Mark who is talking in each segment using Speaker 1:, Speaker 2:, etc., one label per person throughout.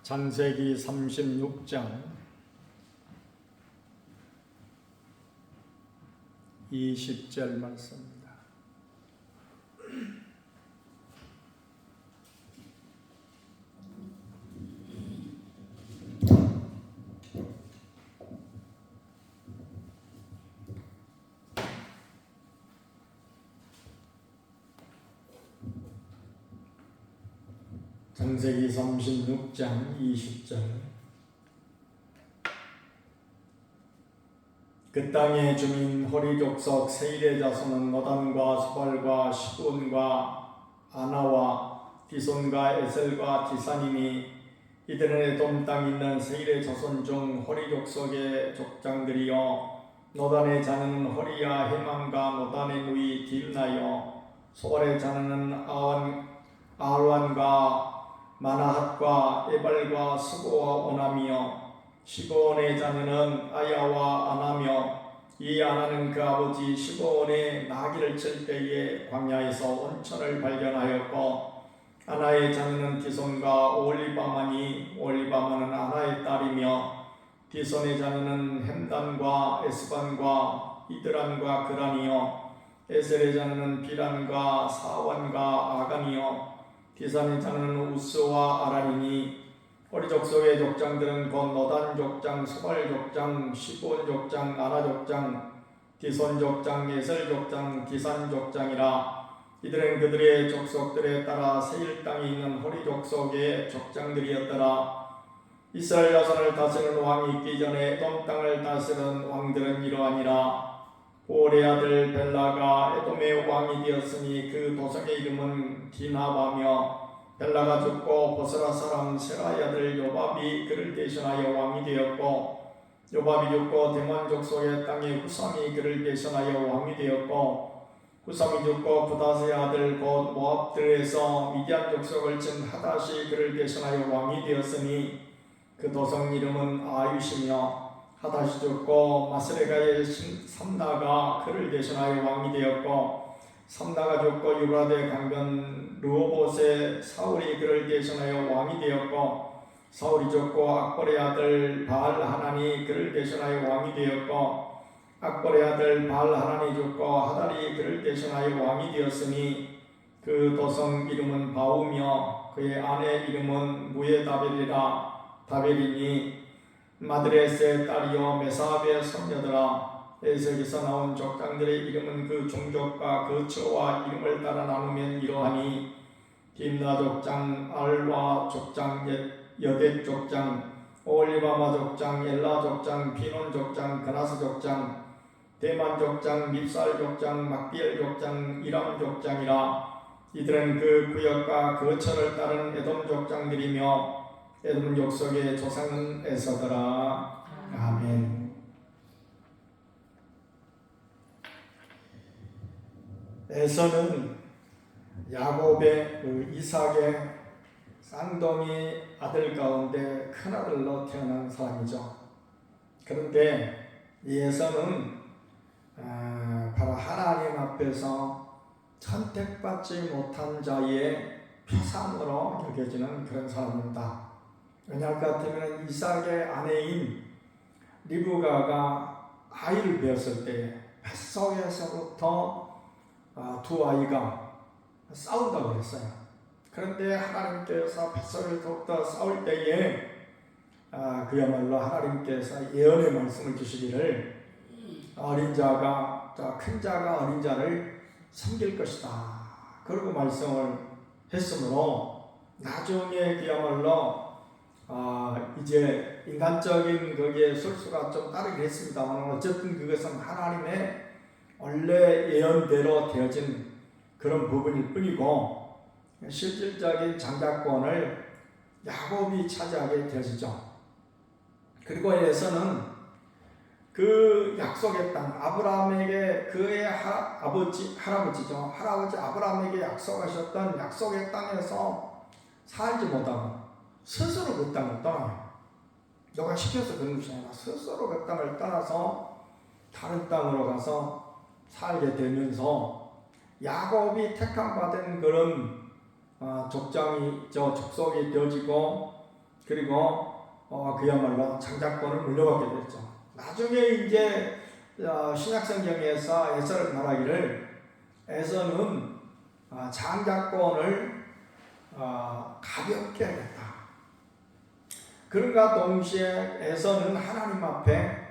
Speaker 1: 창세기 36장 20절 말씀입니다. 창세기 36장 20절. 그 땅의 주민 호리 족속 세일의 자손은 노단과 수발과 시돈과 아나와 디손과 에셀과 디산이니 이들은 에돔 땅에 있는 세일의 자손 중 호리 족속의 족장들이요 노단의 자녀는 호리야 헤만과 노단의 누이 딜나요 소발의 자녀는 아알완과 마나핫과 에발과 스고와 오남이요 시보온의 자녀는 아야와 아나며 이 아나는 그 아버지 시보온의 나귀를 칠 때에 광야에서 온천을 발견하였고 아나의 자녀는 디손과 오홀리바마니 오홀리바마는 아나의 딸이며 디손의 자녀는 햄단과 에스반과 이드란과 그란이요 에셀의 자녀는 비란과 사완과 아간이요 디산의 자녀는 우스와 아란이니 호리 족속의 족장들은 곧 노단 족장, 수발 족장, 시본 족장, 아나 족장, 디손 족장, 에셀 족장, 디산 족장이라. 이들은 그들의 족속들에 따라 세일 땅에 있는 호리 족속의 족장들이었더라. 이스라엘 자손을 다스리는 왕이 있기 전에 에돔 땅을 다스리는 왕들은 이러하니라. 보올의 아들 벨라가 에돔의 왕이 되었으니 그 도성의 이름은 디나바며 벨라가 죽고 보스라 사람 세라의 아들 요밥이 그를 대신하여 왕이 되었고 요밥이 죽고 대만 족속의 땅에 후삼이 그를 대신하여 왕이 되었고 후삼이 죽고 부다스의 아들 곧 모압들에서 미디안 족속을 친 하닷이 그를 대신하여 왕이 되었으니 그 도성 이름은 아윗이며 하닷이 죽고 마스레가의 삼나가 그를 대신하여 왕이 되었고 삼나가 죽고 유브라데 강변 르호봇의 사울이 그를 대신하여 왕이 되었고 사울이 죽고 악볼의 아들 바알하난이 그를 대신하여 왕이 되었고 악볼의 아들 바알하난이 죽고 하달이 그를 대신하여 왕이 되었으니 그 도성 이름은 바우며 그의 아내 이름은 무에다벨이라. 다벨이니 마드레스의 딸이요 메사압의 손녀들아. 에색에서 나온 족장들의 이름은 그 종족과 그 처와 이름을 따라 나누면 이러하니 딥나 족장, 알와 족장, 여댓 족장, 오홀리바마 족장, 엘라 족장, 비논 족장, 그나스 족장, 대만 족장, 밉살 족장, 막비엘 족장, 이람 족장이라. 이들은 그 구역과 그 처를 따른 에돔 족장들이며 에돔 족속의 조상은 에서더라. 아멘. 에서는 야곱의 이삭의 쌍둥이 아들 가운데 큰 아들로 태어난 사람이죠. 그런데 이 에서는 바로 하나님 앞에서 선택받지 못한 자의 표상으로 여겨지는 그런 사람입니다. 왜냐할 것 같으면 이삭의 아내인 리브가가 아이를 배웠을 때 뱃속에서부터 두 아이가 싸운다고 그랬어요. 그런데 하나님께서 뱃속에서부터 싸울 때에 그야말로 하나님께서 예언의 말씀을 주시기를 어린 자가 큰 자가 어린 자를 섬길 것이다. 그러고 말씀을 했으므로 나중에 그야말로 이제 인간적인 거기에 술수가 좀 따르긴 했습니다만 어쨌든 그것은 하나님의 원래 예언대로 되어진 그런 부분일 뿐이고 실질적인 장자권을 야곱이 차지하게 되어지죠. 그리고 에서는 그 약속의 땅 아브라함에게 그의 할아버지죠. 할아버지 아브라함에게 약속하셨던 약속의 땅에서 살지 못하고 스스로 그 땅을 떠나요. 누가 시켜서 그런 것이 아니라 스스로 그 땅을 떠나서 다른 땅으로 가서 살게 되면서 야곱이 택함받은 그런 족속이 되어지고 그리고 그야말로 장자권을 물려받게 됐죠. 나중에 이제 신약성경에서 에서를 말하기를 에서는 장자권을 가볍게 했다. 그런가 동시에 에서는 하나님 앞에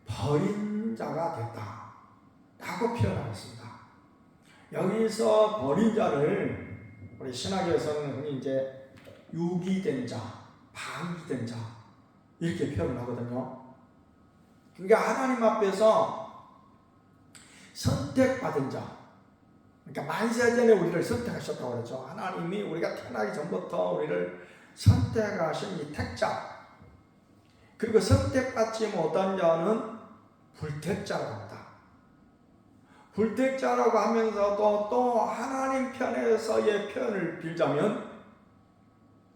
Speaker 1: 버린 자가 됐다 라고 표현하였습니다. 여기서 버린 자를 우리 신학에서는 흔히 이제 유기된 자, 방기된 자 이렇게 표현하거든요. 그러니까 하나님 앞에서 선택받은 자, 그러니까 만세전에 우리를 선택하셨다고 그러죠. 하나님이 우리가 태어나기 전부터 우리를 선택하신 이 택자, 그리고 선택받지 못한 자는 불택자라고 합니다. 불택자라고 하면서도 또 하나님 편에서의 표현을 빌자면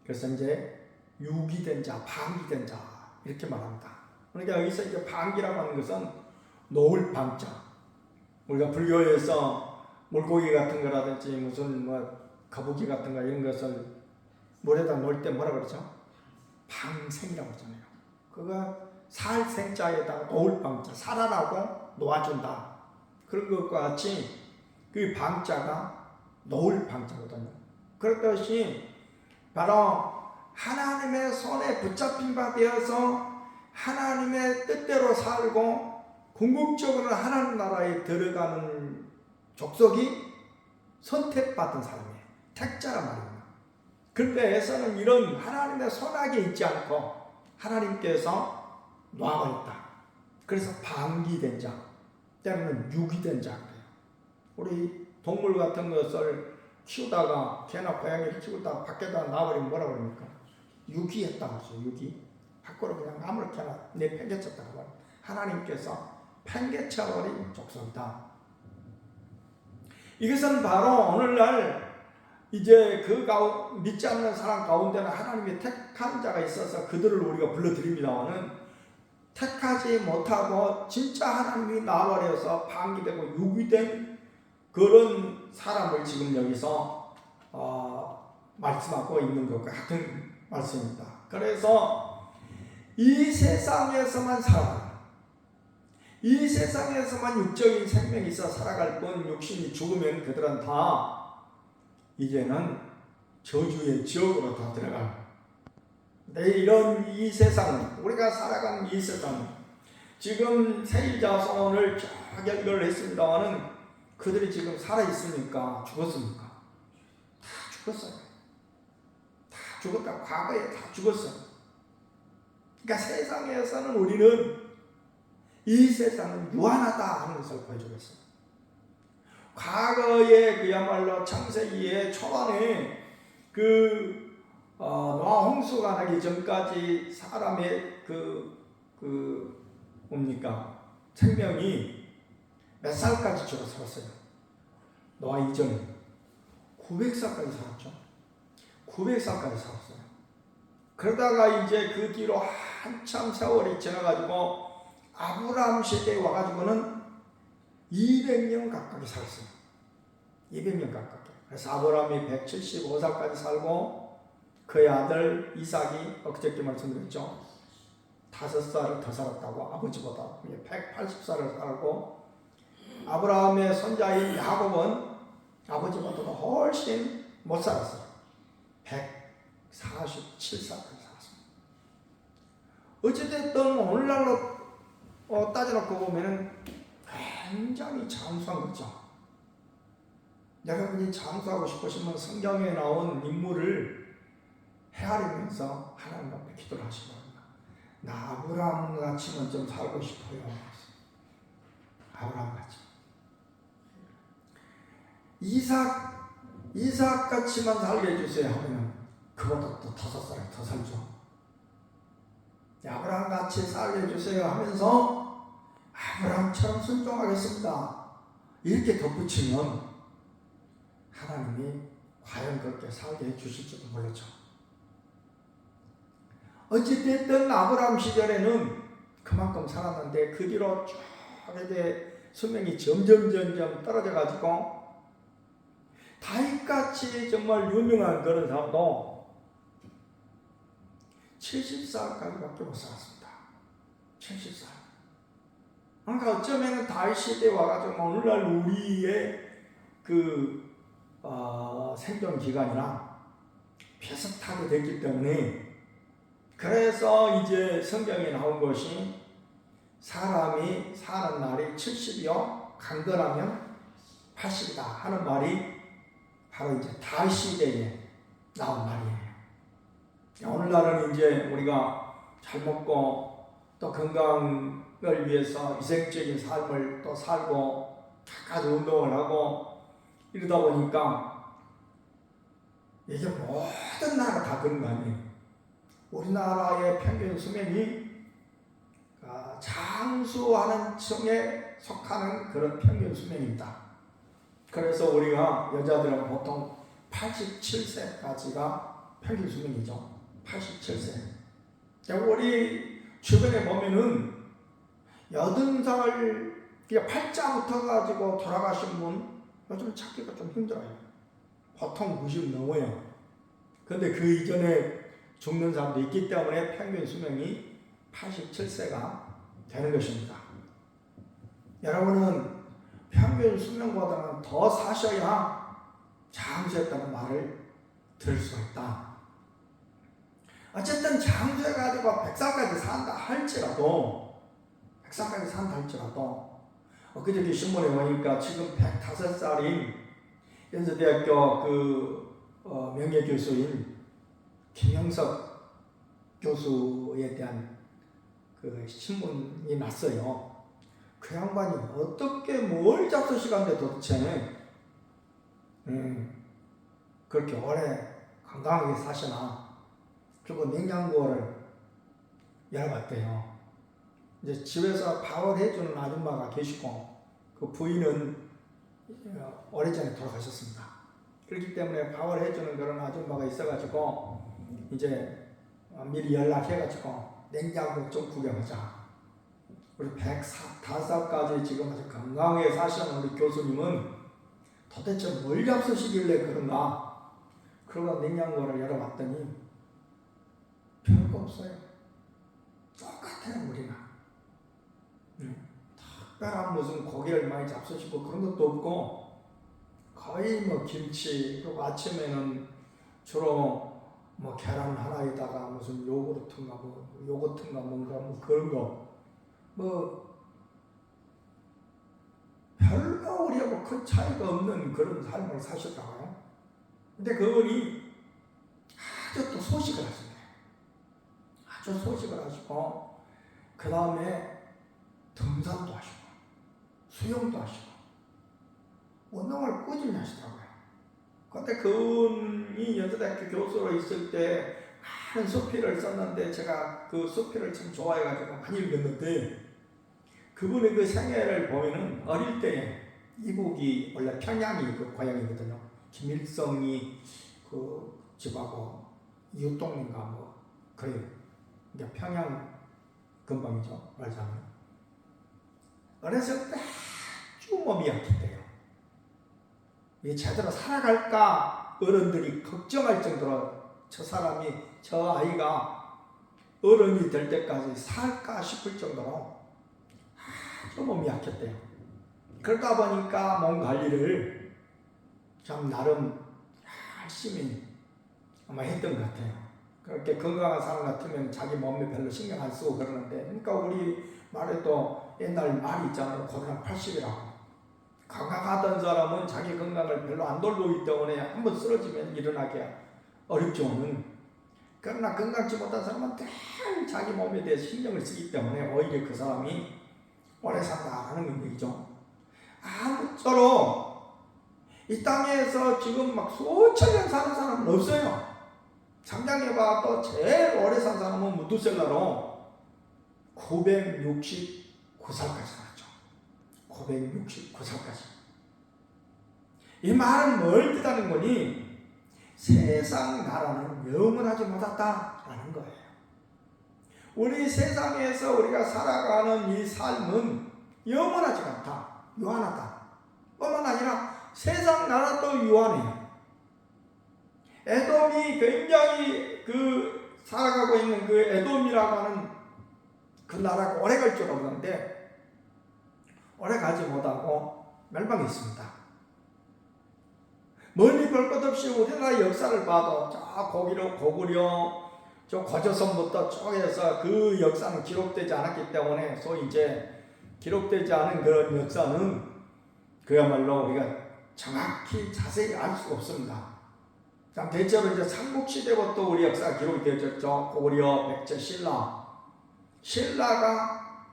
Speaker 1: 그래서 이제 유기된 자, 방기된 자 이렇게 말합니다. 그러니까 여기서 이제 방기라고 하는 것은 놓을 방자. 우리가 불교에서 물고기 같은 거라든지 무슨 거북이 같은 거 이런 것을 물에다 놓을 때 뭐라 그러죠? 방생이라고 하잖아요. 그거 살생자에다가 놓을 방자, 살아라고 놓아준다. 그런 것과 같이 그 방자가 놓을 방자거든요. 그렇듯이 바로 하나님의 손에 붙잡힌 바 되어서 하나님의 뜻대로 살고 궁극적으로 하나님 나라에 들어가는 족속이 선택받은 사람이에요. 택자란 말입니다. 그런데 에서는 이런 하나님의 손아귀에 있지 않고 하나님께서 놔버렸다. 그래서 방기된 자, 때로는 유기된 자 그래요. 우리 동물 같은 것을 키우다가 개나 고양이를 키우다가 밖에다 놔버리면 뭐라 그럽니까? 유기했다고 하죠. 유기. 밖으로 그냥 아무렇게나 내팽개쳤다고 말합니다. 하나님께서 팽개쳐버린 족속이다. 이것은 바로 오늘날 이제 믿지 않는 사람 가운데는 하나님이 택한 자가 있어서 그들을 우리가 불러드립니다만은 택하지 못하고 진짜 하나님이 나와버려서 방기되고 유기된 그런 사람을 지금 여기서 말씀하고 있는 것과 같은 말씀입니다. 그래서 이 세상에서만 살아가는, 이 세상에서만 육적인 생명이 있어 살아갈 뿐 육신이 죽으면 그들은 다 이제는 저주의 지옥으로 다 들어갈. 이런 이 세상은, 우리가 살아가는 이 세상은 지금 세일자손을 쫙 연결을 했습니다마는 그들이 지금 살아있습니까? 죽었습니까? 다 죽었어요. 다 죽었다. 과거에 다 죽었어요. 그러니까 세상에서는 우리는 이 세상은 유한하다 하는 것을 보여주고 있어요. 과거에 그야말로 창세기의 초반에 노아 홍수가 나기 전까지 사람의 생명이 몇 살까지 주로 살았어요? 노아 이전에 900살까지 살았죠. 900살까지 살았어요. 그러다가 이제 그 뒤로 한참 세월이 지나가지고 아브라함 시대에 와가지고는 200년 가까이 살았어요. 200년 가까이. 그래서 아브라함이 175살까지 살고 그의 아들 이삭이 어저께 말씀드렸죠. 5살을 더 살았다고, 아버지보다 180살을 살고, 아브라함의 손자인 야곱은 아버지보다도 훨씬 못 살았어요. 147살까지 살았습니다. 어찌됐든 오늘날로 따져놓고 보면은 굉장히 장수한 거죠. 여러분이 장수하고 싶으시면 성경에 나온 인물을 헤아리면서 하나님 앞에 기도를 하시기 바랍니다. 나 아브라함 같이는 좀 살고 싶어요. 아브라함 같이. 이삭 같이만 살게 해주세요 하면 그보다 또 5살 더 살죠. 아브라함 같이 살게 해주세요 하면서 아브라함처럼 순종하겠습니다. 이렇게 덧붙이면 하나님이 과연 그렇게 살게 해주실지도 모르죠. 어찌됐든 아브라함 시절에는 그만큼 살았는데 그 뒤로 쭉 이제 수명이 점점 떨어져가지고 다윗같이 정말 유명한 그런 사람도 70살까지밖에 못 살았습니다. 70살. 그러니까 어쩌면 다윗 시대에 와가지고 오늘날 우리의 생존 기간이랑 비슷하게 됐기 때문에, 그래서 이제 성경에 나온 것이 사람이 사는 날이 70이요 강건하면 80이다 하는 말이 바로 이제 다윗 시대에 나온 말이에요. 오늘날은 이제 우리가 잘 먹고 또 건강을 위해서 이색적인 삶을 또 살고 각가지 운동을 하고 이러다 보니까 이게 모든 나라가 다 그런 거 아니에요. 우리나라의 평균 수명이 장수하는 층에 속하는 그런 평균 수명입니다. 그래서 우리가 여자들은 보통 87세까지가 평균 수명이죠. 87세. 우리 주변에 보면은 80살 팔자부터 가지고 돌아가신 분 요즘 찾기가 좀 힘들어요. 보통 90 넘어요. 근데 그 이전에 죽는 사람도 있기 때문에 평균 수명이 87세가 되는 것입니다. 여러분은 평균 수명보다는 더 사셔야 장수했다는 말을 들을 수가 있다. 어쨌든 장수해가지고 100살까지 산다 할지라도 엊그저께 신문에 보니까 지금 105살인 연세대학교 명예교수인 김영석 교수에 대한 신문이 났어요. 그 양반이 어떻게 뭘 잡수시간데 도대체 그렇게 오래 건강하게 사시나. 그리고 냉장고를 열어봤대요. 이제 집에서 밥을 해주는 아줌마가 계시고 그 부인은 오래전에 돌아가셨습니다. 그렇기 때문에 밥을 해주는 그런 아줌마가 있어가지고 이제 미리 연락해가지고 냉장고 좀 구경하자. 우리 105살까지 지금 아주 건강하게 사시는 우리 교수님은 도대체 뭘 잡수시길래 그런가. 그러고 냉장고를 열어봤더니 별거 없어요. 똑같아요, 우리가. 특별한 무슨 고기를 많이 잡수시고 그런 것도 없고 거의 뭐 김치, 그리고 아침에는 주로 뭐 계란 하나에다가 무슨 요거트인가 뭔가 뭐 그런 거 뭐 별로 우리하고 큰 차이가 없는 그런 삶을 사셨다고요. 근데 그분이 아주 또 소식을 하셨네요. 아주 소식을 하시고 그 다음에 등산도 하시고 수영도 하시고 운동을 꾸준히 하시더라고요. 그때 그분이 연세대학교 교수로 있을 때 많은 수필을 썼는데 제가 그 수필을 참 좋아해가지고 많이 읽었는데 그분의 그 생애를 보면은 어릴 때 이북이 원래 평양이 그 고향이거든요. 김일성이 그 집하고 이웃 동네인가 뭐 그래요. 그러니까 평양 근방이죠, 말하자면. 어렸을 때 아주 몸이 약했대요. 이게 제대로 살아갈까 어른들이 걱정할 정도로 저 아이가 어른이 될 때까지 살까 싶을 정도로 아주 몸이 약했대요. 그러다 보니까 몸 관리를 참 나름 열심히 아마 했던 것 같아요. 그렇게 건강한 사람 같으면 자기 몸에 별로 신경 안 쓰고 그러는데, 그러니까 우리 말에도 옛날 말이 있잖아요. 고대랑 80이라고. 건강하던 사람은 자기 건강을 별로 안 돌보기 때문에 한번 쓰러지면 일어나기 어렵지만은, 그러나 건강치 못한 사람은 늘 자기 몸에 대해서 신경을 쓰기 때문에 오히려 그 사람이 오래 산다라는 얘기죠. 아무쪼록 이 땅에서 지금 막 수천 년 사는 사람은 없어요. 상장해봐도 제일 오래 산 사람은 무두셀라로 969살까지 살았죠. 969살까지. 이 말은 뭘 뜻하는 거니? 세상 나라는 영원하지 못하다라는 거예요. 우리 세상에서 우리가 살아가는 이 삶은 영원하지 않다. 유한하다. 뿐만 아니라 세상 나라도 유한해요. 에돔이 굉장히 그 살아가고 있는 그 에돔이라고 하는 그 나라가 오래 갈 줄 알았는데 오래 가지 못하고 멸망했습니다. 멀리 볼 것 없이 우리나라 역사를 봐도 저 고구려 저 고조선부터 쪼개서 그 역사는 기록되지 않았기 때문에 소위 이제 기록되지 않은 그런 역사는 그야말로 우리가 정확히 자세히 알 수가 없습니다. 대체로 이제 삼국시대부터 우리 역사가 기록이 되어졌죠. 고구려, 백제, 신라가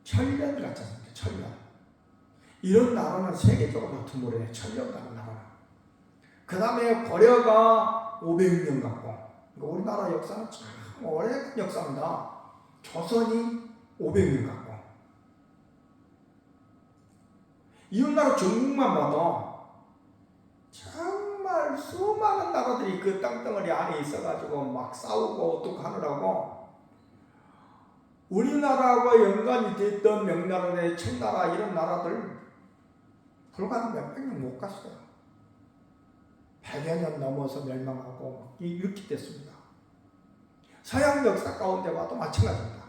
Speaker 1: 천년을 갖지 않습니까? 천년. 이런 나라는 세계적으로 드물어요. 천년 가는 나라는. 그 다음에 고려가 500년 갖고, 우리나라 역사는 참 오래된 역사입니다. 조선이 500년 갖고. 이웃나라 중국만 봐도 정말 수많은 나라들이 그 땅덩어리 안에 있어가지고 막 싸우고 어떻게 하느라고 우리나라와 연관이 됐던 명나라의 청나라 이런 나라들 불과 몇백 년 못 갔어요. 100여 년 넘어서 멸망하고 이렇게 됐습니다. 서양 역사 가운데 봐도 마찬가지입니다.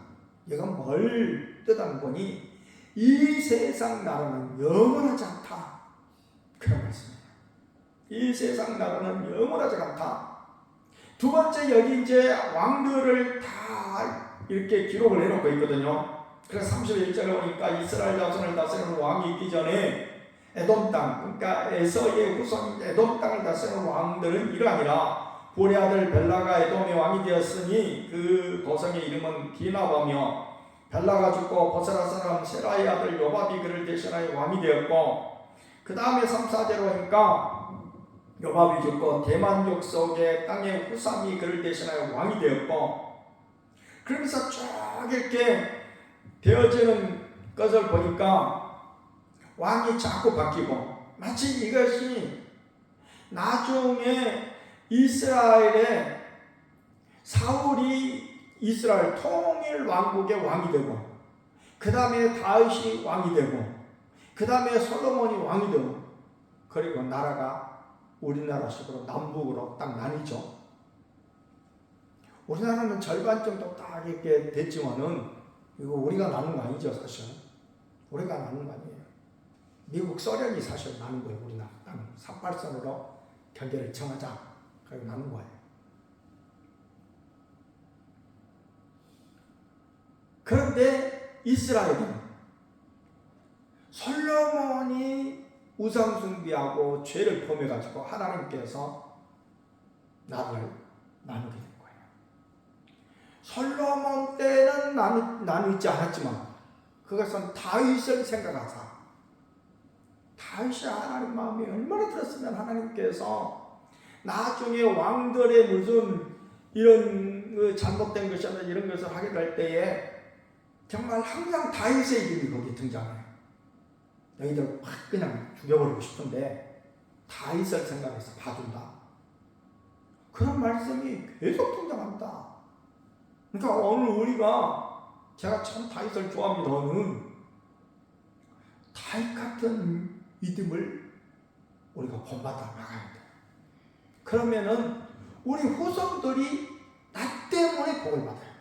Speaker 1: 이건 뭘 뜻하는 거니? 이 세상 나라는 영원하지 않다. 그런 말씀이에요. 이 세상 나라는 영원하지 않다. 두 번째, 여기 이제 왕들을 다 이렇게 기록을 해놓고 있거든요. 그래서 31절에 보니까 이스라엘 자손을 다스리는 왕이 있기 전에 에돔 땅, 그러니까 에서의 후손 에돔 땅을 다스리는 왕들은 이러하니라. 볼의 아들 벨라가 에돔의 왕이 되었으니 그 도성의 이름은 디나바며, 벨라가 죽고 보스라 사람 세라의 아들 요밥이 그를 대신하여 왕이 되었고, 그 다음에 3, 4절에 보니까 요밥이 죽고 대만 족속의 땅의 후삼이 그를 대신하여 왕이 되었고, 그러면서 쭉 이렇게 되어지는 것을 보니까 왕이 자꾸 바뀌고, 마치 이것이 나중에 이스라엘의 사울이 이스라엘 통일 왕국의 왕이 되고, 그 다음에 다윗이 왕이 되고, 그 다음에 솔로몬이 왕이 되고, 그리고 나라가 우리나라식으로 남북으로 딱 나뉘죠. 우리나라는 절반 정도 딱 이렇게 됐지만은 이거 우리가 나눈 거 아니죠, 사실. 우리가 나눈 거 아니에요. 미국 소련이 사실 나눈 거예요. 우리나라 땅은 38선으로 경계를 정하자, 그리고 나눈 거예요. 그런데 이스라엘은 솔로몬이 우상숭배하고 죄를 범해가지고 하나님께서 나라를 나누게 된 거예요. 솔로몬 때는 나누지 않았지만 그것은 다윗을 생각하사, 다윗이 하나님 마음이 얼마나 들었으면 하나님께서 나중에 왕들의 무슨 이런 잘못된 것이나 이런 것을 하게 될 때에 정말 항상 다윗의 이름이 거기에 등장해요. 너희들 확 그냥 죽여버리고 싶은데 다윗을 생각해서 봐준다. 그런 말씀이 계속 등장합니다. 그러니까 오늘 우리가, 제가 참 다윗을 좋아합니다는 다윗 같은 믿음을 우리가 본받아 나가야 돼요. 그러면은 우리 후손들이 나 때문에 복을 받아요.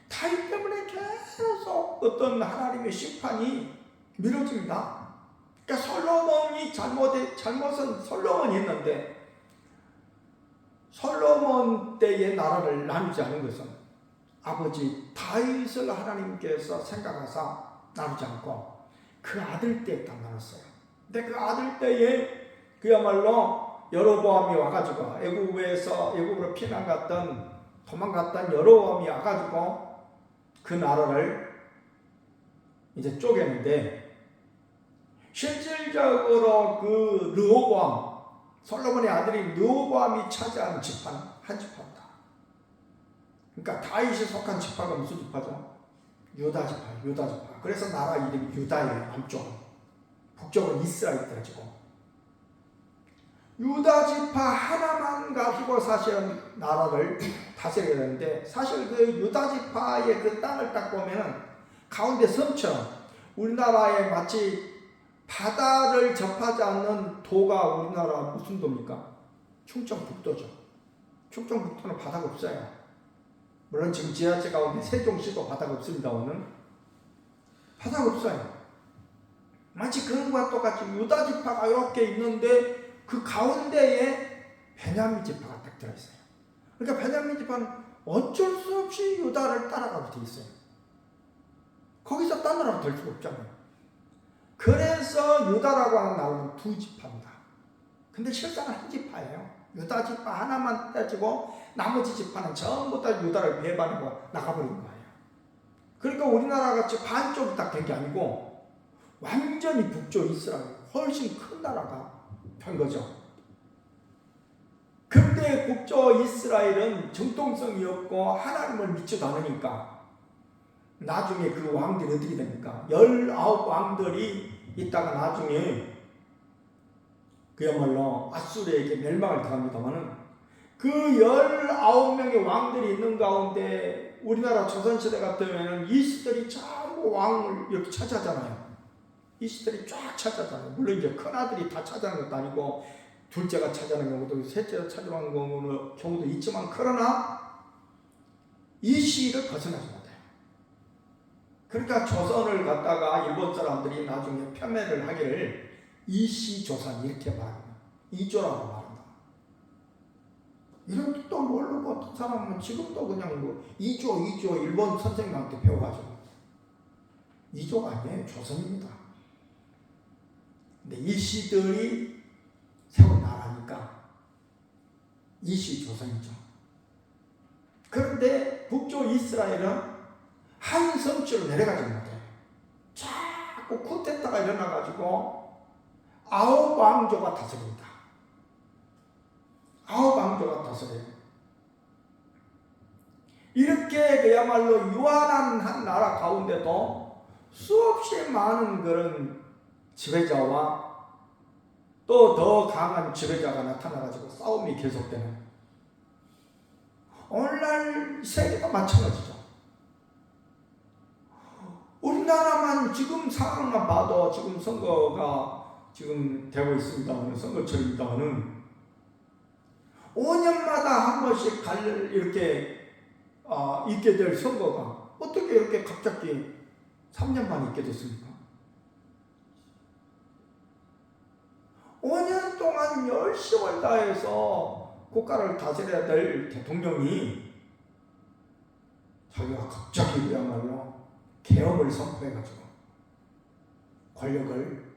Speaker 1: 다윗 때문에 계속 어떤 하나님의 심판이 미뤄집니다. 그러니까 솔로몬이 잘못은 솔로몬이 했는데, 솔로몬 때의 나라를 나누지 않은 것은 아버지 다윗을 하나님께서 생각하사 나누지 않고 그 아들 때에 딱 나눴어요. 근데 그 아들 때에 그야말로 여로보암이 와가지고 애굽으로 도망갔던 여로보암이 와가지고 그 나라를 이제 쪼개는데, 실질적으로 그 르호보암, 솔로몬의 아들인 르호보암이 차지하는 지파는 한 지파입니다. 그러니까 다윗이 속한 지파가 무슨 지파죠? 유다 지파. 그래서 나라 이름이 유다예요. 남쪽은. 북쪽은 이스라엘이라 지고. 유다 지파 하나만 가지고 사실은 나라를 다스려야 되는데, 사실 그 유다 지파의 그 땅을 딱 보면은 가운데 섬처럼 우리나라에 마치 바다를 접하지 않는 도가 우리나라 무슨 도입니까? 충청북도죠. 충청북도는 바다가 없어요. 물론 지금 지하철 가운데 세종시도 바다가 없습니다. 오늘 바다가 없어요. 마치 그런 것과 똑같이 유다 지파가 이렇게 있는데 그 가운데에 베냐민 지파가 딱 들어있어요. 그러니까 베냐민 지파는 어쩔 수 없이 유다를 따라가게 돼 있어요. 거기서 따라가 될 수가 없잖아요. 그래서 유다라고 하는 나라는 두 지파입니다. 근데 실상은 한 지파예요. 유다 지파 하나만 따지고 나머지 지파는 전부 다 유다를 배반하고 나가버린 거예요. 그러니까 우리나라 같이 반쪽이 딱 된 게 아니고 완전히 북쪽 이스라엘 훨씬 큰 나라가 된 거죠. 근데 북쪽 이스라엘은 정통성이 없고 하나님을 믿지도 않으니까 나중에 그 왕들이 어떻게 됩니까? 19왕들이 있다가 나중에 그야말로 아수르에게 멸망을 당합니다마는 그 19명의 왕들이 있는 가운데 우리나라 조선시대 같으면 이시들이 전부 왕을 이렇게 차지하잖아요. 이시들이 쫙 차지하잖아요. 물론 이제 큰아들이 다 차지하는 것도 아니고 둘째가 차지하는 경우도 셋째가 차지하는 경우도 있지만 그러나 이시를 벗어나지 못해요. 그러니까 조선을 갖다가 일본 사람들이 나중에 폄훼를 하기를 이시조선 이렇게 말합니다. 이조라고 말합니다. 이런 뜻도 모르고 어떤 사람은 지금도 그냥 뭐 이조 일본 선생님한테 배워가지고 이조가 아니에요. 조선입니다. 근데 이시들이 세운 나라니까 이시조선이죠. 그런데 북쪽 이스라엘은 한 성취로 내려가지 못해요. 자꾸 쿠데타가 일어나가지고 9왕조가 다스립니다. 9왕조가 다스려요. 이렇게 그야말로 유한한 한 나라 가운데도 수없이 많은 그런 지배자와 또 더 강한 지배자가 나타나가지고 싸움이 계속되는 오늘날 세계도 마찬가지죠. 우리나라만 지금 상황만 봐도 지금 선거가 지금 되고 있습니다만 선거철입니다만은 5년마다 한 번씩 이렇게 있게 될 선거가 어떻게 이렇게 갑자기 3년 만에 있게 됐습니까? 5년 동안 열심을 다해서 국가를 다스려야 될 대통령이 자기가 갑자기 그야말로 개혁을 선포해가지고 권력을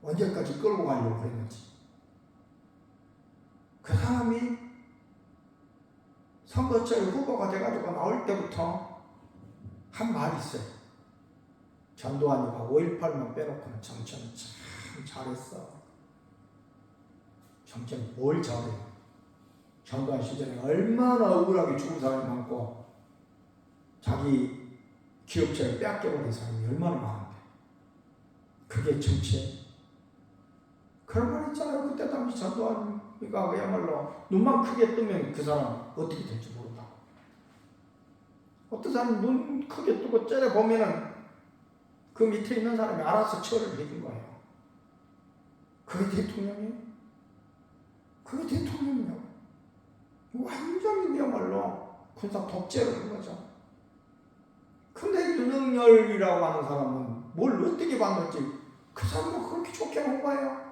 Speaker 1: 언제까지 끌고 가려고 했는지 그 사람이 선거철 후보가 돼가지고 나올 때부터 한 말이 있어요. 전두환이가 5.18만 빼놓고는 정치는 참 잘했어. 정치는 뭘 잘해요. 전두환 시절에 얼마나 억울하게 죽은 사람이 많고 자기 기업체를 빼앗겨버린 사람이 얼마나 많은데 그게 정치예요. 그런 말 있잖아요. 그때 당시 전두환이가 그야말로 눈만 크게 뜨면 그 사람 어떻게 될지 모른다고. 어떤 사람 눈 크게 뜨고 째려보면은 그 밑에 있는 사람이 알아서 처리를 해준 거예요. 그게 대통령이에요? 그게 대통령이냐고. 완전히 그야말로 군사 독재를 한 거죠. 근데 윤석열이라고 하는 사람은 뭘 어떻게 봤는지 그 사람은 그렇게 좋게 본 거예요.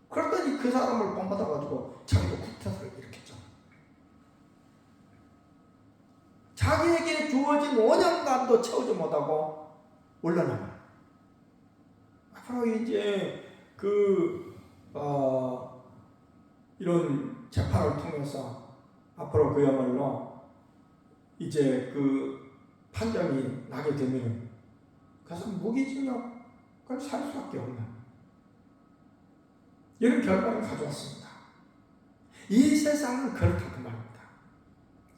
Speaker 1: 그랬더니 그 사람을 본받아가지고 자기도 쿠데타를 일으켰죠. 자기에게 주어진 5년간도 채우지 못하고 올라나가요. 앞으로 이제 이런 재판을 통해서 앞으로 그야말로 이제 그 판정이 나게 되면 그래서 무기징역을 살 수밖에 없는 이런 결과를 가져왔습니다. 이 세상은 그렇다 그 말입니다.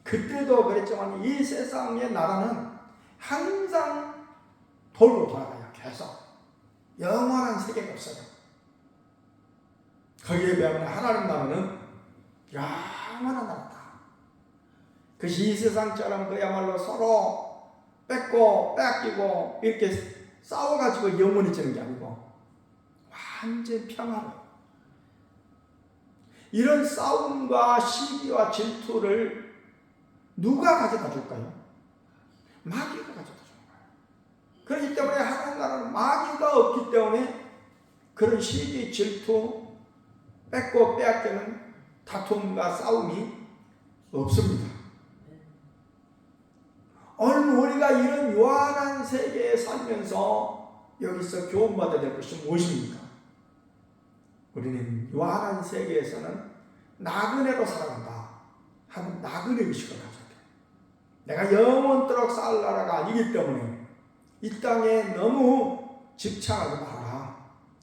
Speaker 1: 그때도 그랬지만 이 세상의 나라는 항상 돌고 돌아가요. 계속 영원한 세계가 없어요. 거기에 비하면 하나님 나라는 영원한 나라다. 그것이 이 세상처럼 그야말로 서로 뺏고 뺏기고 이렇게 싸워가지고 영원해지는 게 아니고 완전 평화로 이런 싸움과 시기와 질투를 누가 가져다 줄까요? 마귀가 가져다 주는 거예요. 그렇기 때문에 하나님 나라는 마귀가 없기 때문에 그런 시기, 질투, 뺏고 빼앗기는 다툼과 싸움이 없습니다. 오늘 우리가 이런 요한한 세계에 살면서 여기서 교훈받아야 될 것이 무엇입니까? 우리는 요한한 세계에서는 나그네로 살아간다 하는 나그네 의식을 가져야 돼요. 내가 영원토록 살 나라가 아니기 때문에 이 땅에 너무 집착하지 말아라.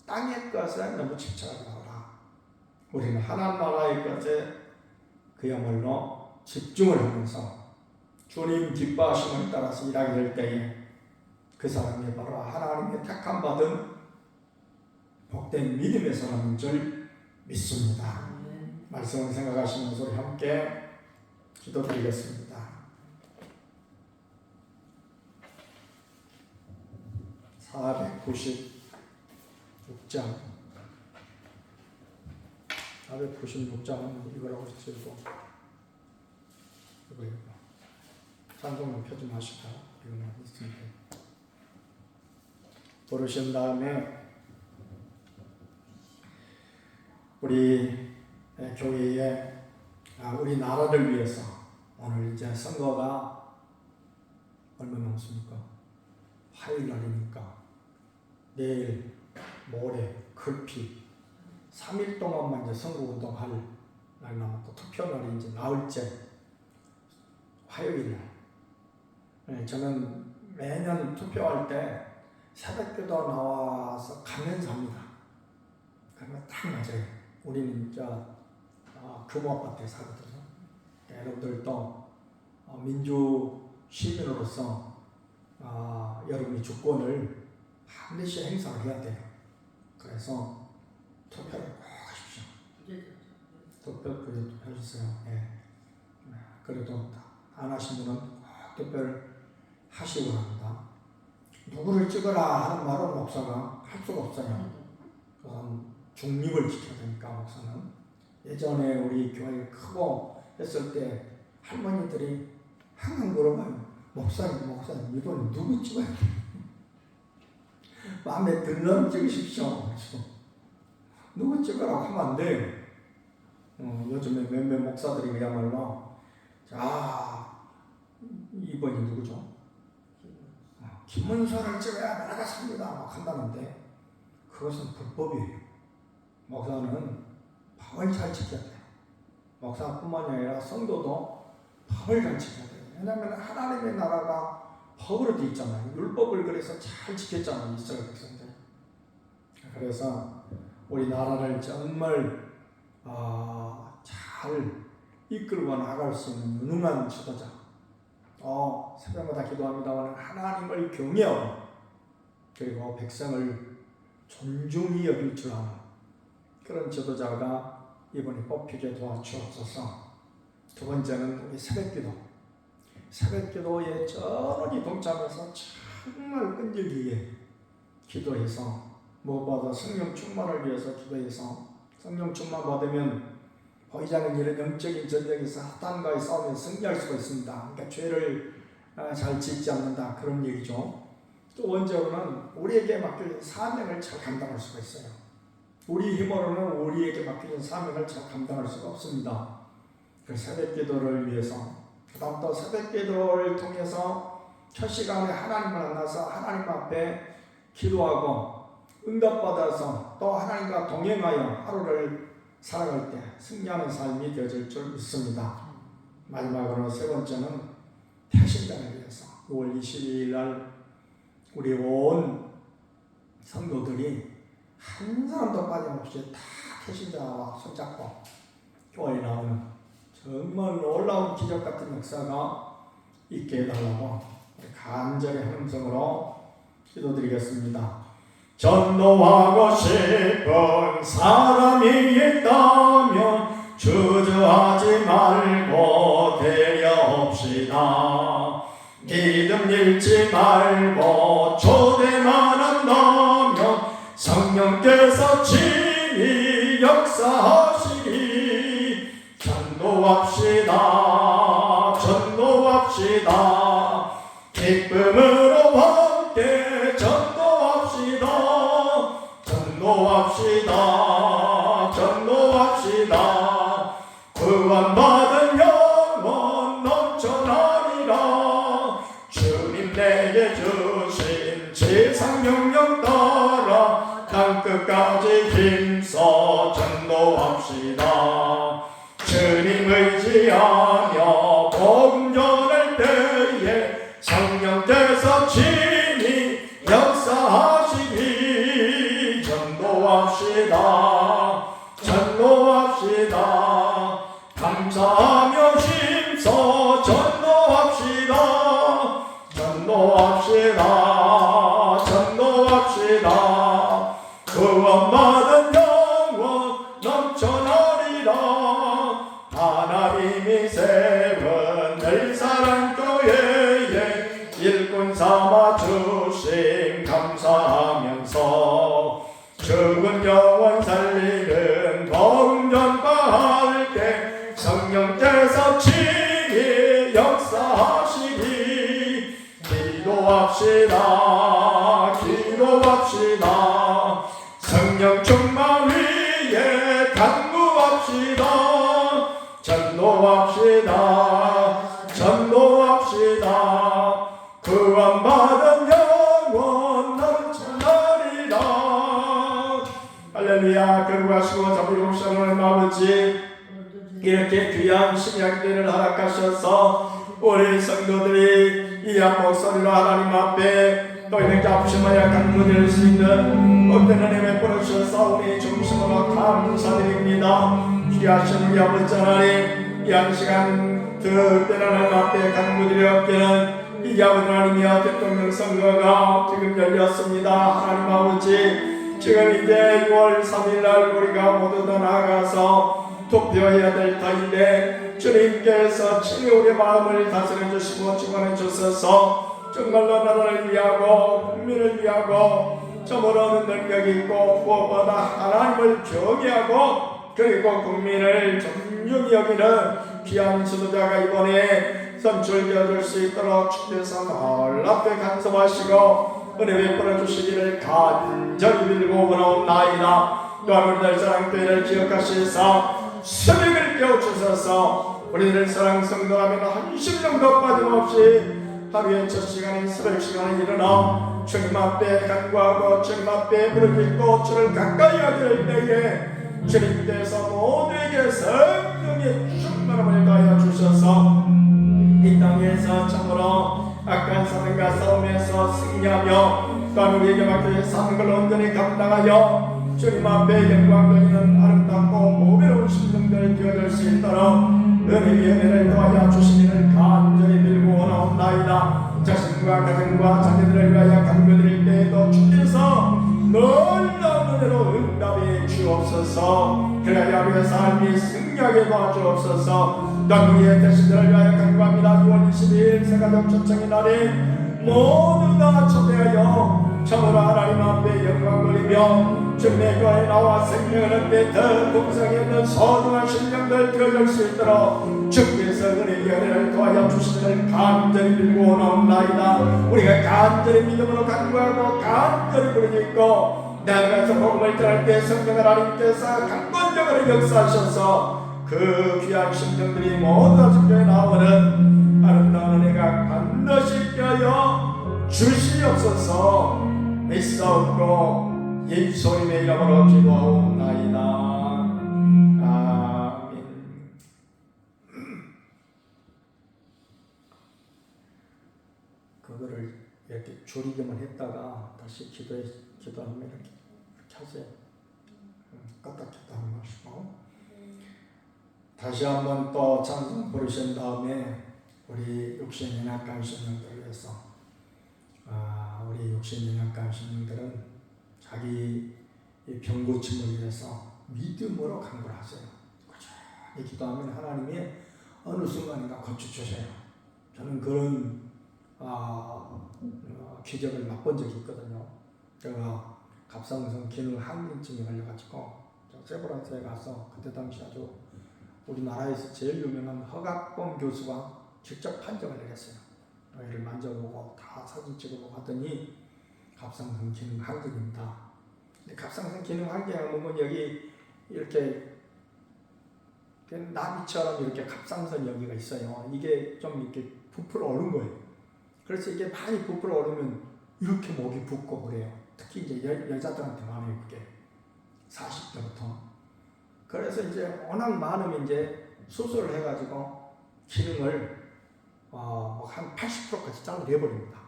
Speaker 1: 땅의 것에 너무 집착하지 말아라. 우리는 하나님 나라의 것에 그야말로 집중을 하면서 주님 기뻐하심을 따라서 일하게 될 때에 그 사람이 바로 하나님의 택함받은 복된 믿음의 사람인 줄 믿습니다. 말씀을 생각하시면서 우리 함께 기도드리겠습니다. 496장 496장은 이거라고 쓰고 이거 찬송을 펴지 마시고 이거는 있습니다. 부르신 다음에 우리 교회에 우리 나라를 위해서 오늘 이제 선거가 얼마 남았습니까? 화요일 날이니까 내일, 모레, 급히 3일 동안만 이제 선거운동할 날 남았고 투표날이 이제 나흘째 화요일 날. 저는 매년 투표할 때 새벽기도 나와서 가면서 합니다. 그러면 딱 맞아요. 우리는 규모 아파트에 살거든요. 여러분들도 민주 시민으로서 여러분의 주권을 반드시 행사를 해야 돼요. 그래서 투표를 꼭 하십시오. 투표 해주세요. 예. 그래도 안 하신 분은 꼭 투표를 하시기 바랍니다. 누구를 찍어라 하는 말은 목사가 할 수가 없어요. 그건 중립을 지켜야 되니까 목사는. 예전에 우리 교회 크고 했을 때 할머니들이 항상 물어봐요. 목사님 이번 누구 찍어야 돼? 마음에 들면 찍으십시오. 누구 찍으라고 하면 안 돼요. 요즘에 몇몇 목사들이 그야말로 이번이 누구죠? 김문수를 찍어야 나라가 삽니다 막 한다는데 그것은 불법이에요. 목사는 법을 잘 지켜야 돼요. 목사뿐만이 아니라 성도도 법을 잘 지켜야 돼요. 왜냐하면 하나님의 나라가 법으로 되어 있잖아요. 율법을 그래서 잘 지켰잖아요. 이스라엘 백성들. 그래서 우리 나라를 정말 잘 이끌고 나갈 수 있는 유능한 지도자, 새벽마다 기도합니다만 하나님을 경외하고 그리고 백성을 존중히 여길 줄 아는 그런 지도자가 이번에 뽑히게 도와주옵소서. 두 번째는 우리 새벽기도에 전원이 동참해서 정말 끈질기게 기도해서 무엇보다 성령 충만을 위해서 기도해서 성령 충만 받으면 보이지 않는 이런 영적인 전쟁에서 사탄과의 싸움에 승리할 수가 있습니다. 그러니까 죄를 잘 짓지 않는다 그런 얘기죠. 또 원적으로는 우리에게 맡겨진 사명을 잘 감당할 수가 있어요. 우리 힘으로는 우리에게 맡겨진 사명을 잘 감당할 수가 없습니다. 그 새벽기도를 위해서 그 다음 또 새벽기도를 통해서 첫 시간에 하나님을 만나서 하나님 앞에 기도하고 응답받아서 또 하나님과 동행하여 하루를 살아갈 때 승리하는 삶이 되어질 줄 믿습니다. 마지막으로 세 번째는 태신자를 위해서 6월 22일 날 우리 온 성도들이 한 사람도 빠짐없이 다 태신자와 손잡고 교회에 나오는 정말 놀라운 기적 같은 역사가 있게 해달라고 간절히 함성으로 기도드리겠습니다. 전도하고 싶은 사람이 있다면 주저하지 말고 데려옵시다. 믿음 잃지 말고 초대만 한다면 성령께서 친히 역사하시리. 전도합시다. 전도합시다. 기쁨으로 함께 전도합시다. 전도합시다. 전도합시다. 구원받은 영혼 넘쳐나리라. 주님 내게 주신 지상명령 따라 땅끝까지 힘써 전도합시다. 주님 의지하며 복음 전할 때에 성령께서 친히 역사하시니 전도합시다. 전도합시다. 감사하며 힘써 전도합시다. 전도합시다. 전도합시다. 구원받은 영혼 넘쳐나리라. 하나님이 세운 늘 사랑교회에 일꾼 삼아 주심 감사하면서 죽은 영혼 살리는 복음 전파할 때 성령께서 친히 역사하시니 기도합시다. 기도합시다. 성령 충만 위에 간구합시다. 전도합시다. 전도합시다. 구원받은 영혼 넘쳐나리라. 할렐루야. 거룩하시고 자비로우신 하나님 아버지, 이렇게 귀한 신약들을 허락하셔서 우리 성도들이 이한 목소리로 하나님 앞에 너희들 아프시며 약한 분들 수 있는 어떤 은혜 베풀어 주셔서 우리 중심으로 감사드립니다. 귀하신 우리 아버지 하나님, 이한 시간 특별한 하나님 앞에 간구드리 없기는 이 아버지 하나님이여 대통령 선거가 지금 열렸습니다. 하나님 아버지, 지금 이제 6월 3일날 우리가 모두 다 나아가서 투표해야 될 터인데 주님께서 친히 우리 마음을 다스려 주시고 주관해 주셔서 정말로 나라를 위하고 국민을 위하고 저물어는 능력이 있고 무엇보다 하나님을 경외하고 그리고 국민을 존중히 여기는 귀한 지도자가 이번에 선출되어 줄 수 있도록 주께서 놀랍게 간섭하시고 은혜 베풀어 주시기를 간절히 빌고 원하옵나이다. 또한 우리들 사랑교회를 기억하시사 새벽을 깨우쳐서 우리들 사랑 성도라면 한심 정도 빠짐없이 하루의 첫 시간인 새벽 시간에 일어나 주님 앞에 간구하고 주님 앞에 무릎 꿇고 주를 가까이 하길 때에 주님께서 모두에게 성령의 충만함을 가하여 주셔서 이 땅에서 참으로 악한 사람과 싸움에서 승리하며 또한 우리에게 맡겨진 사는 걸 온전히 감당하여 주님 앞에 영광 돌리는 아름답고 모배로운 심령들 되어줄 수 있도록 은혜의 은혜를 더하여 주시기를 간절히 빌고 원하옵나이다. 자신과 가정과 자녀들을 위하여 간구드릴 때에도 주께서 놀라운 은혜로 응답해 주옵소서. 그래야 우리의 삶이 승리하게 도와주옵소서. 또한 우리의 대신들을 위하여 간구합니다. 6월 22일 새가족 초청의 날에 모두 다 초대하여 참으로 하나님 앞에 영광 돌리며 주님의 교회에 나와 생명을 얻게 더 동성에 있는 소중한 심령들 되어줄 수 있도록 주께서 은혜의 은혜를 도와여 주시기를 간절히 빌고 원하옵나이다. 우리가 간절히 믿음으로 간구하고 간절히 부르짖고 나아가서 복음을 전할 때 성령 하나님께서 강권적으로 역사하셔서 그 귀한 심령들이 모두 다 주교에 나오는 아름다운 은혜가 반드시 껴여 주시옵소서. 믿사옵고 예수님의 이름으로 기도하옵나이다. 아멘. 그거를 이렇게 줄이기만 했다가 다시 기도하면 이렇게 하세요. 껐다 켰다 하는 것이고 다시 한번 또 찬송 부르신 다음에 우리 육신연약한 신령들을 위해서 우리 육신연약한 신령들은 자기 병 고침을 위해서 믿음으로 간구를 하세요. 꾸준히 기도하면 하나님이 어느 순간인가 고쳐주세요. 저는 그런 기적을 맛본 적이 있거든요. 제가 갑상선 기능 항진증에 걸려가지고 세브란스에 가서 그때 당시 아주 우리나라에서 제일 유명한 허각범 교수가 직접 판정을 내렸어요. 이를 만져보고 다 사진 찍어보고 하더니 갑상선 기능 항진입니다. 근데 갑상선 기능 항진을 보면 여기 이렇게 나비처럼 이렇게 갑상선 여기가 있어요. 이게 좀 이렇게 부풀어 오른 거예요. 그래서 이게 많이 부풀어 오르면 이렇게 목이 붓고 그래요. 특히 이제 여자들한테 많아요, 그게. 40대부터. 그래서 이제 워낙 많으면 이제 수술을 해가지고 기능을 한 80%까지 잘라내버립니다.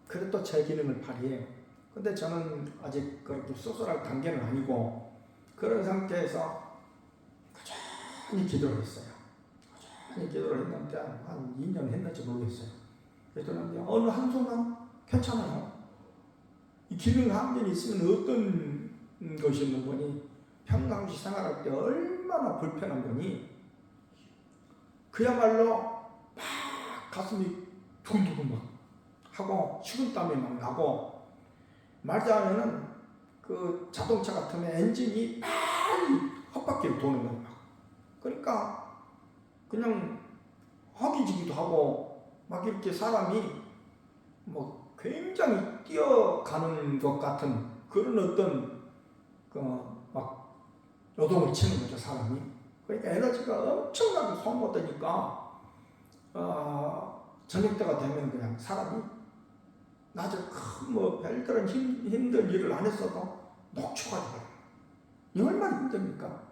Speaker 1: 그래 또 제 기능을 발휘해요. 근데 저는 아직 그렇게 수술할 단계는 아니고 그런 상태에서 꾸준히 기도를 했어요. 꾸준히 기도를 했는데 한 2년 했는지 모르겠어요. 그랬더니 어느 한순간 괜찮아요. 이 기능 항진이 있으면 어떤 것이 있는 거니 평상시 생활할 때 얼마나 불편한 거니 그야말로 막 가슴이 두근두근 막 하고 식은땀이 막 나고 말하자면은 그 자동차 같으면 엔진이 빨리 헛바퀴를 도는 거예요. 그러니까 그냥 허기지기도 하고 막 이렇게 사람이 뭐 굉장히 뛰어가는 것 같은 그런 어떤 막 요동을 치는 거죠, 사람이. 그러니까 에너지가 엄청나게 소모되니까 저녁 때가 되면 그냥 사람이 낮에 큰 뭐 별다른 힘든 일을 안 했어도 녹초가 돼요. 이 얼마나 힘듭니까?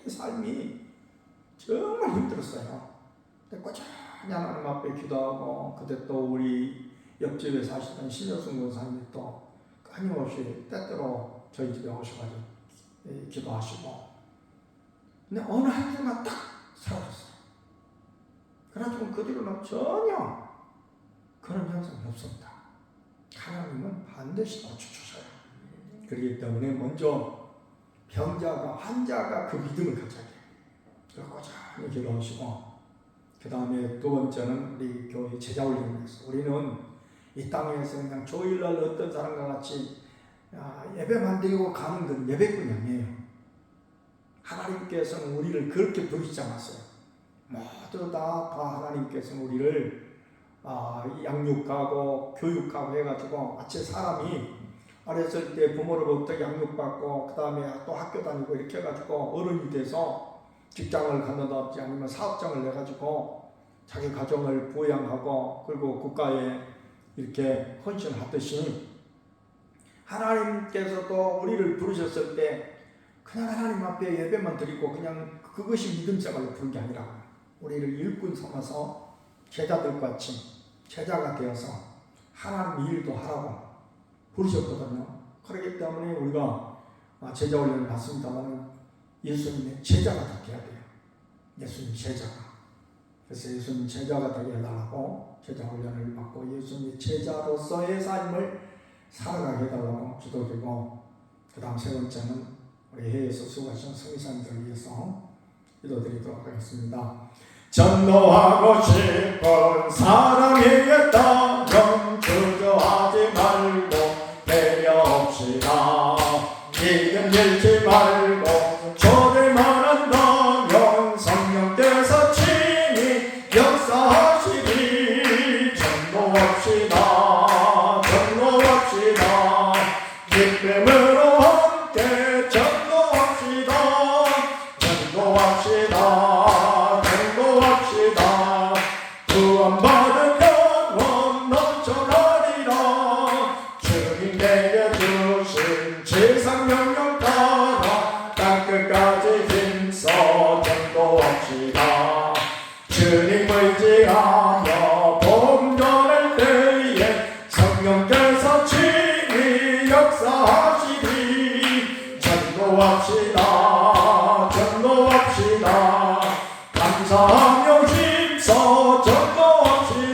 Speaker 1: 삶이 정말 힘들었어요. 근데 꾸준히 하나님 앞에 기도하고 그때 또 우리 옆집에 사시던 신여순 권사님이 또 끊임없이 때때로 저희 집에 오셔가지고 기도하시고 근데 어느 한순간 딱 사라졌어요. 그래가지고 그 뒤로는 전혀 그런 현상이 없습니다. 하나님은 반드시 고쳐주셔요. 그렇기 때문에 먼저 병자가 환자가 그 믿음을 가져야 돼요. 그리고 꾸준히 기도하시고 그 다음에 두 번째는 우리 교회 제자 훈련에서 우리는 이 땅에서 그냥 조일날 어떤 사람과 같이 예배만 드리고 가는 건 예배꾼이 아니에요. 하나님께서는 우리를 그렇게 부르시지 않았어요. 모두 다 하나님께서는 우리를 양육하고 교육하고 해가지고 마치 사람이 어렸을 때 부모로부터 양육받고 그 다음에 또 학교 다니고 이렇게 해가지고 어른이 돼서 직장을 갖는다든지 아니면 사업장을 내가지고 자기 가정을 부양하고 그리고 국가에 이렇게 헌신하듯이 하나님께서도 우리를 부르셨을 때 그냥 하나님 앞에 예배만 드리고 그냥 그것이 믿음 생활로 부른 게 아니라 우리를 일꾼 삼아서 제자들과 같이 제자가 되어서 하나님 일도 하라고 부르셨거든요. 그렇기 때문에 우리가 제자 훈련을 받습니다만 예수님의 제자가 되어야 돼요. 예수님 제자가. 그래서 예수님 제자가 되게 해달라고 제자 훈련을 받고 예수님의 제자로서의 삶을 살아가게 해달라고 기도드리고 그 다음 세 번째는 우리 해외에서 수고하신 성의사님들을 위해서 기도드리도록 하겠습니다. 전도하고 싶은 사람이겠다면 주저하지 말고 배려합시다. 이견 잃지 말고 조를만 한다면 성령께서 친히 역사하시리. 전도합시다. 전도합시다. 기쁨으로 함께 전도합시다. 전도합시다. 구원받은 영혼 넘쳐나리라. 주님 내게 주신 지상명령 따라 땅끝까지 힘써 전도합시다. 주님 의지하며 복음 전할 때에 성령께서 친히 역사하시리. 전도합시다. 전도합시다. 감사하며 힘써 전도합시다.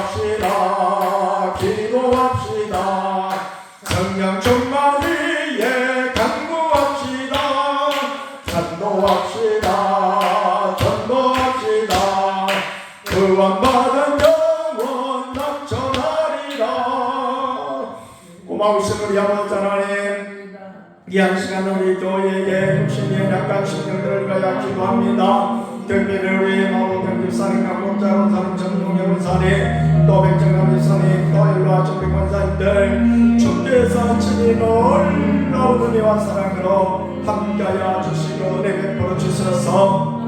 Speaker 1: 기도합시다. 기도합시다. 성령 충만 위에 간구합시다. 전도합시다. 전도합시다. 구원받은 영혼 넘쳐나리라. 고마우신 우리 아버지 하나님, 이 한 시간 우리 교회에 육신의 약간 신령들을 위하여 기도합니다. 특별히 우리 마오경 집사님, 강목자 원사님, 정동영 원사님, 또 백정남 집사님, 또 일로와 정백 원사님들 주께서 친히 놀라운 은혜와 사랑으로 함께하여 주시고 은혜 베풀어 주셔서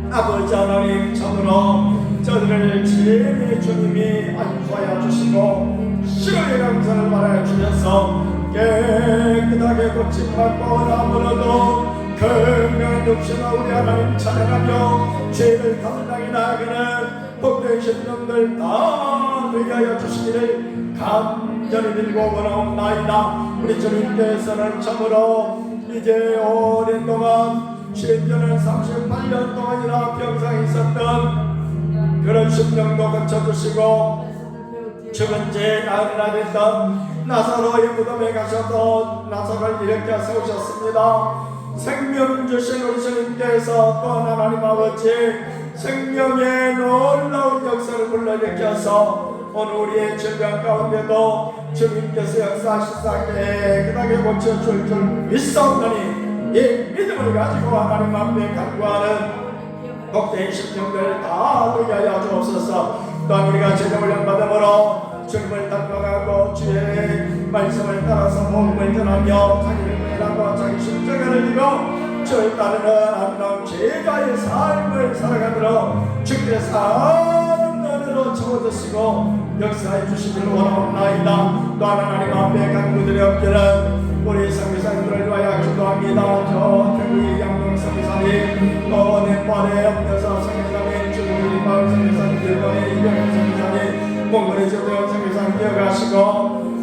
Speaker 1: 아버지 하나님, 참으로 저들을 진히 주님이 안수하여 주시고 시로의 감사를 말하여 주셔서 깨끗하게 고침받고 아무로도 금명한 육신과 우리 하나님 찬양하며 죄를 감당해 나가는 복된 신령들 다 되게 하여 주시기를 간절히 빌고 원하옵나이다. 우리 주님께서는 참으로 이제 오랜 동안 심지어는 38년 동안이나 병상에 있었던 그런 심령도 고쳐주시고 죽은 지 나흘이나 됐던 나사로의 무덤에 가셔도 나사로를 일으켜 세우셨습니다. 생명 주신 우리 주님께서 또 하나님 아버지 생명의 놀라운 역사를 불러일으켜서 오늘 우리의 질병 가운데도 주님께서 역사하시사 깨끗하게 고쳐줄 줄 믿사옵나니 이 믿음을 가지고 하나님 앞에 간구하는 복된 심령들 다 되게 하여 주옵소서. 또한 우리가 제정을 연받음으로 주님을 닮아가고 주의 말씀을 따라서 복음을 전하며 자기를 부인하고 자기 십자가를 지고 주를 따르는 아름다운 제자의 삶을 살아가도록 주께 사랑으로 채워주시고 역사해 주시기를 원하옵나이다. 또한 하나님 앞에 간구드렸기는 우리 선교사님들을 위하여 기도합니다. 저 태국의 양동 선교사님, 또 네팔의 엎여서 선교사님, 중국의 마을 선교사님, 일본의 이병현 선교사님, 몽골의 조대원 선교사님 기억하시고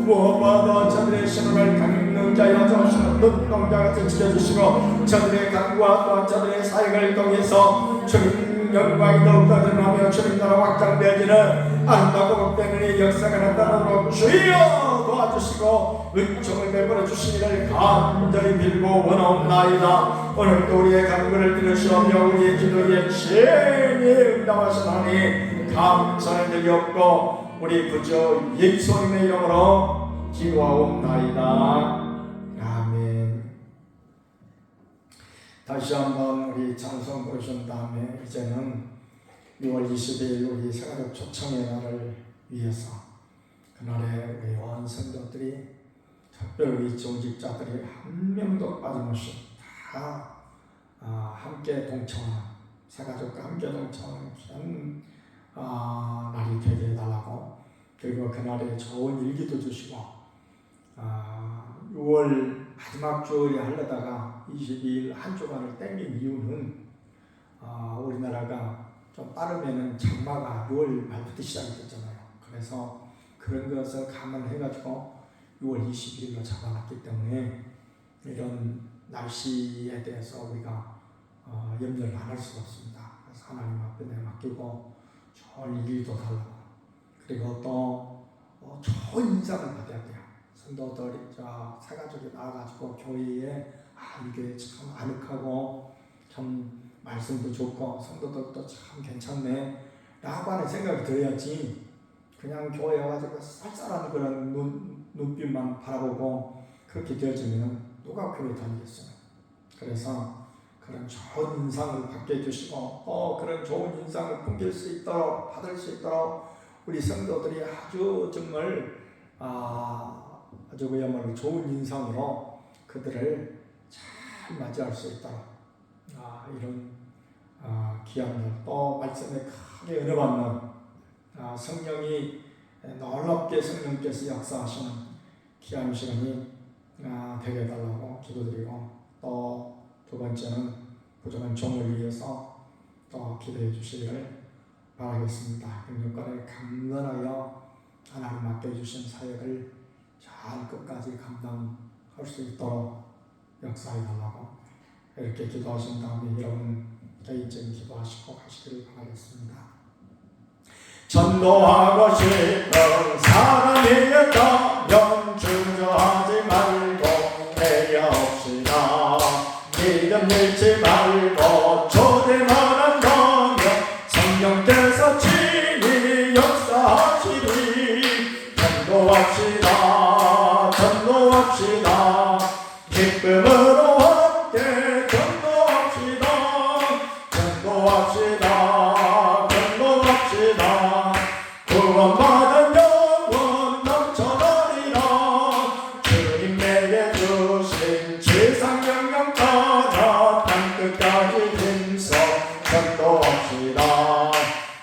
Speaker 1: 무엇보다도 저들의 신앙을 강력케 하여 주시는 눈동자같이 지켜주시고 저들의 간구와 또한 저들의 사역을 통해서 주님 영광이 더욱더 드러나며 주님 나라 확장되어지는 아름답고 복된 은혜의 역사가 나타나도록 주여 도와주시고 은총을 베풀어 주시기를 간절히 빌고 원하옵나이다. 오늘도 우리의 간구를 들으시오며 우리의 기도에 친히 응답하시나니 감사를 드리옵고 우리 구주 예수님의 이름으로 기도하옵나이다. 아멘. 다시 한번 우리 찬송 부르신 다음에 이제는 6월 20일 우리 세가족 초청의 날을 위해서 그날에 우리 온 성도들이 특별히 정직자들이 한 명도 빠짐없이 다 함께 동참하는 세가족과 함께 동참하는 귀한 날이 되게 해달라고, 그리고 그날에 좋은 일기도 주시고 6월 마지막 주에 하려다가 22일 한 주간을 땡긴 이유는 우리나라가 좀 빠르면은 장마가 6월 말부터 시작이 됐잖아요. 그래서 그런 것을 감안해가지고 6월 20일로 잡아놨기 때문에 이런 날씨에 대해서 우리가 염려를 안 할 수가 없습니다. 그래서 하나님 앞에 맡기고 좋은 일도 달라고, 그리고 또 좋은 인상을 받아야 돼요. 성도들이 세가족이 나와가지고 교회에 이게 참 아늑하고 참 말씀도 좋고 성도들도 참 괜찮네 라고 하는 생각이 들어야지 그냥 교회에 와가지고 쌀쌀한 그런 눈빛만 바라보고 그렇게 되어지면 누가 교회 다니겠어요. 그래서 그런 좋은 인상을 받게 해주시고 또 그런 좋은 인상을 풍길 수 있도록 받을 수 있도록 우리 성도들이 아주 정말 아주 그야말로 좋은 인상으로 그들을 잘 맞이할 수 있도록 이런 귀한 날, 또 말씀에 크게 은혜 받는 성령이 놀랍게 성령께서 역사하시는 귀한 시간이 되게 해달라고 기도드리고, 또 두 번째는 부족한 종을 위해서 또 기도해 주시기를 바라겠습니다. 경력과를 강건하여 하나님 맡겨주신 사역을 잘 끝까지 감당할 수 있도록 역사해 달라고 이렇게 기도하신 다음에 여러분 개인적인 기도하시고 가시기를 바라겠습니다. 전도하고 싶은 사람이었다면 주저하지 말고 내려옵시다. 믿음 잃지 말고 초대만 한다면 성령께서 친히 역사하시리. 전도합시다. 전도합시다. 기쁨으로 함께 전도합시다. 전도합시다. 전도합시다. 구원받은 영혼 넘쳐나리라. 주님 내게 주신 지상 명령 따라 땅끝까지 힘써 전도합시다.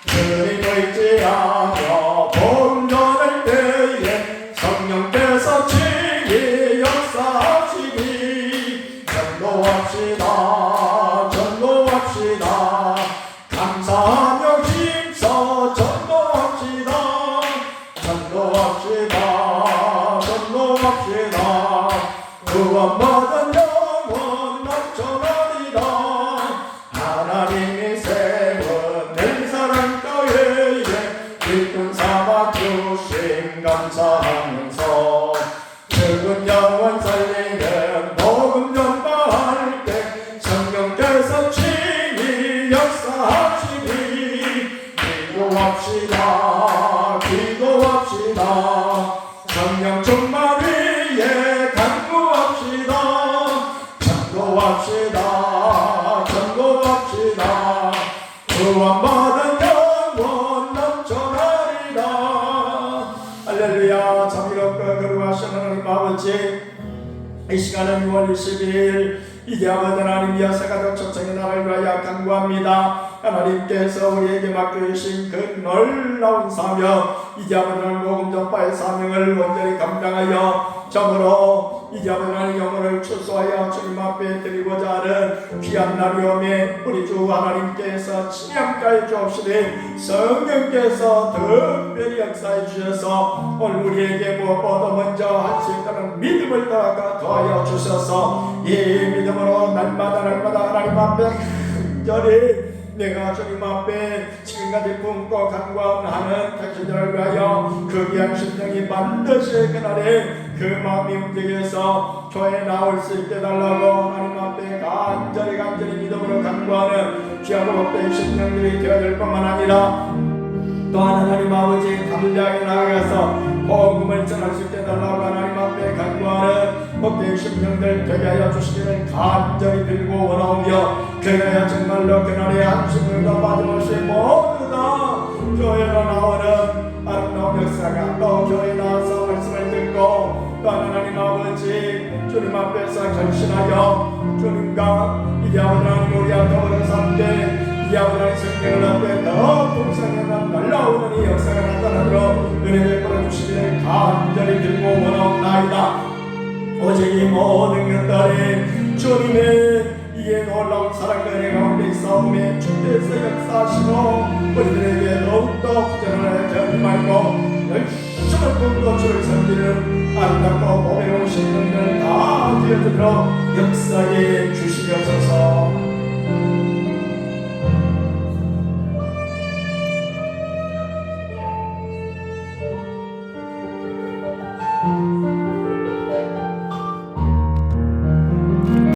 Speaker 1: 주님 의지하며 복음 전할 때에 성령께서 친히 역사하시니 전도합시다. 전도합시다. 감사하며 힘써 전도합시다. 전도합시다. 전도합시다. 구원받은 영혼 넘쳐나리라. 하나님이 세운 내 사랑 교회에 일꾼 삼아 주심 감사하면서 죽은 영혼 살리는 복음 전파할 때 성령께서 친히 역사하시니 기도합시다. 기도합시다. 성령 충만 위에 간구합시다. 전도합시다. 전도합시다. 구원받은 영혼 넘쳐나리라. 할렐루야. 자비롭고 거룩하신 하나님 아버지, 이 시간은 6월 22일 이제 아버지 하나님 여사가족 초청의 날을 위하여 간구합니다. 하나님께서 우리에게 맡겨주신 그 놀라운 사명, 이제 아버지 하나님 복음 전파의 사명을 온전히 감당하여 점으로 이제 아버지 하나님 영혼을 추수하여 주님 앞에 드리고자 하는 귀한 날이 오매 우리 주 하나님께서 친양가해 주옵시되 성령께서 특별히 역사해 주셔서 오늘 우리에게 무엇보다 먼저 할 수 있다는 믿음을 더하여 주셔서 이 믿음으로 날마다 하나님 앞에 간절히 내가 주님 앞에 지금까지 품고 간구하는 택시들을 위하여 그 귀한 심령이 반드시 그날에 그 마음이 움직여서 교회에 나올 수 있게 달라고 하나님 앞에 간절히 믿음으로 간구하는 귀하고 복된 심령들이 되어야 될 뿐만 아니라 또한 하나님 아버지 담대하게 나아가서 복음을 전할 수 있게 달라고 하나님 앞에 간구하는 복된 심령들 되게 하여 주시기를 간절히 빌고 원하오며 그래야 정말로 그날의 한심을도 빠짐없이 모두 다 교회로 나오는 아름다운 역사가 또 교회에 나와서 말씀을 듣고 또 하나님 아버지 주님 앞에서 결신하여 주님과 이제 하나님 우리와 더불어 삶게 이 아버지의 성령을 앞에 더 풍성한 날라오는 이 역사가 나타나도록 은혜를 베풀어주시기를 간절히 빌고 원하옵나이다. 오직 이 모든 것들이 주님의 이에 놀라운 사랑과 은혜 가운데 싸움에 주께서 역사하시고 우리들에게 더욱더 부전을 하지 말고 열심을 품고 주를 섬기는 아름답고 보배로운 신분들 다 되어들어 역사에 주시옵소서.